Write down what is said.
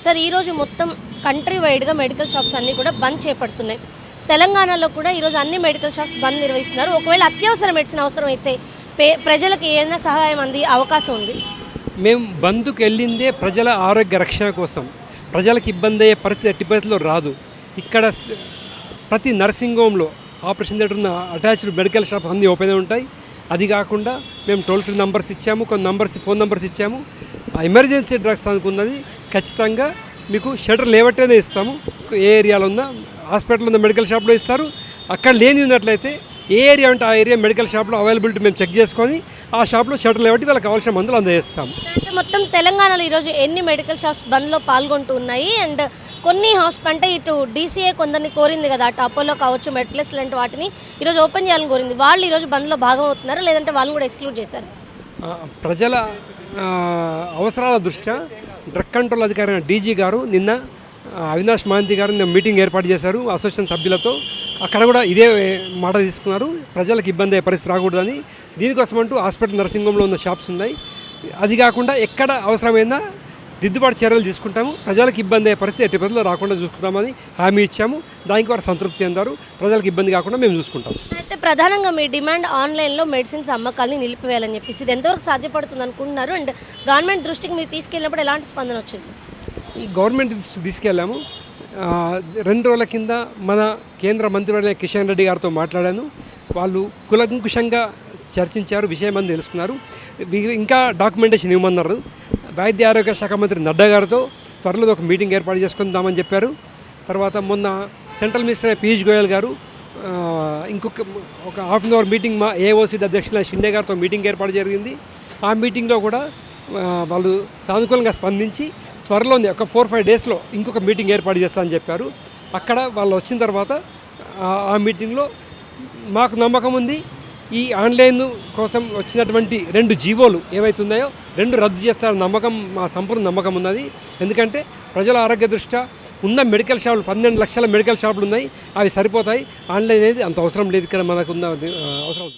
Sir ఈరోజు మొత్తం country వైడ్గా మెడికల్ షాప్స్ అన్నీ కూడా బంద్ చేపడుతున్నాయి. తెలంగాణలో కూడా ఈరోజు అన్ని మెడికల్ షాప్స్ బంద్ నిర్వహిస్తున్నారు. ఒకవేళ అత్యవసర మెడిసిన్ అవసరం అయితే ప్రజలకు ఏదైనా సహాయం అందే అవకాశం ఉంది. మేము బంద్కు వెళ్ళిందే ప్రజల ఆరోగ్య రక్షణ కోసం. ప్రజలకు ఇబ్బంది అయ్యే పరిస్థితి ఎట్టి పరిస్థితుల్లో రాదు. ఇక్కడ ప్రతి నర్సింగ్ హోమ్లో ఆపరేషన్ థియేటర్ ఉన్న అటాచ్డ్ మెడికల్ షాప్ అన్నీ ఓపెన్ ఉంటాయి. అది కాకుండా మేము టోల్ ఫ్రీ నంబర్స్ ఇచ్చాము, కొన్ని నంబర్స్ ఫోన్ నంబర్స్ ఇచ్చాము. ఎమర్జెన్సీ డ్రగ్స్ అనుకున్నది ఖచ్చితంగా మీకు షటర్ లేవట్టేనే ఇస్తాము. ఏ ఏరియాలో ఉన్న హాస్పిటల్ ఉన్న మెడికల్ షాప్లో ఇస్తారు. అక్కడ లేని ఉన్నట్లయితే ఏ ఏరియా అంటే ఆ ఏరియా మెడికల్ షాప్లో అవైలబిలిటీ మేము చెక్ చేసుకొని ఆ షాప్లో షటర్ లేవట్టి వాళ్ళకి కావాల్సిన మందులు అందజేస్తాము. అంటే మొత్తం తెలంగాణలో ఈరోజు ఎన్ని మెడికల్ షాప్స్ బంద్లో పాల్గొంటూ ఉన్నాయి? అండ్ కొన్ని అంటే ఇటు డీసీఏ కొందరిని కోరింది కదా, అటు అపోలో కావచ్చు, మెడ్ప్లస్ లాంటి వాటిని ఈరోజు ఓపెన్ చేయాలని కోరింది. వాళ్ళు ఈరోజు బంద్లో భాగం అవుతున్నారు, లేదంటే వాళ్ళు కూడా ఎక్స్క్లూడ్ చేశారు? ప్రజల అవసరాల దృష్ట్యా డ్రగ్ కంట్రోల్ అధికారి డీజీ గారు నిన్న అవినాష్ మహంతి గారు నిన్న మీటింగ్ ఏర్పాటు చేశారు అసోసియేషన్ సభ్యులతో. అక్కడ కూడా ఇదే మాట తీసుకున్నారు, ప్రజలకు ఇబ్బంది అయ్యే పరిస్థితి రాకూడదని. దీనికోసం అంటూ హాస్పిటల్ నర్సింగ్ హోమ్లో ఉన్న షాప్స్ ఉన్నాయి. అది కాకుండా ఎక్కడ అవసరమైనా దిద్దుబాటు చర్యలు తీసుకుంటాము. ప్రజలకు ఇబ్బంది అయ్యే పరిస్థితి ఎట్టి పరిస్థితుల్లో రాకుండా చూసుకుంటామని హామీ ఇచ్చాము. దానికి వారు సంతృప్తి చెందారు. ప్రజలకు ఇబ్బంది కాకుండా మేము చూసుకుంటాం. అయితే ప్రధానంగా మీ డిమాండ్ ఆన్లైన్లో మెడిసిన్స్ అమ్మకాలని నిలిపివేయాలని చెప్పేసి ఇది ఎంతవరకు సాధ్యపడుతుంది అనుకుంటున్నారు? అండ్ గవర్నమెంట్ దృష్టికి మీరు తీసుకెళ్ళినప్పుడు ఎలాంటి స్పందన వచ్చింది? ఈ గవర్నమెంట్ తీసుకెళ్ళాము. 2 రోజుల కింద మన కేంద్ర మంత్రివర్యులైన కిషన్ రెడ్డి గారితో మాట్లాడాను. వాళ్ళు కులంకుషంగా చర్చించారు, విషయం అని తెలుసుకున్నారు. ఇంకా డాక్యుమెంటేషన్ ఇవ్వమన్నారు. వైద్య ఆరోగ్య శాఖ మంత్రి నడ్డా గారితో త్వరలో ఒక మీటింగ్ ఏర్పాటు చేసుకుందామని చెప్పారు. తర్వాత మొన్న సెంట్రల్ మినిస్టర్ పీయూష్ గోయల్ గారు ఒక హాఫ్ అన్ అవర్ మీటింగ్ మా ఏఓసీ అధ్యక్షుల షిండే గారితో మీటింగ్ ఏర్పాటు జరిగింది. ఆ మీటింగ్లో కూడా వాళ్ళు సానుకూలంగా స్పందించి త్వరలోనే ఒక 4-5 డేస్లో ఇంకొక మీటింగ్ ఏర్పాటు చేస్తామని చెప్పారు. అక్కడ వాళ్ళు వచ్చిన తర్వాత ఆ మీటింగ్లో మాకు నమ్మకం ఉంది, ఈ ఆన్లైన్ కోసం వచ్చినటువంటి 2 జీవోలు ఏవైతున్నాయో 2 రద్దు చేస్తారన్న నమ్మకం, మా సంపూర్ణ నమ్మకం ఉన్నది. ఎందుకంటే ప్రజల ఆరోగ్య దృష్ట్యా ఉన్న మెడికల్ షాపులు 12 లక్షల మెడికల్ షాపులు ఉన్నాయి, అవి సరిపోతాయి. ఆన్లైన్ అనేది అంత అవసరం లేదు ఇక్కడ మనకున్న అవసరం.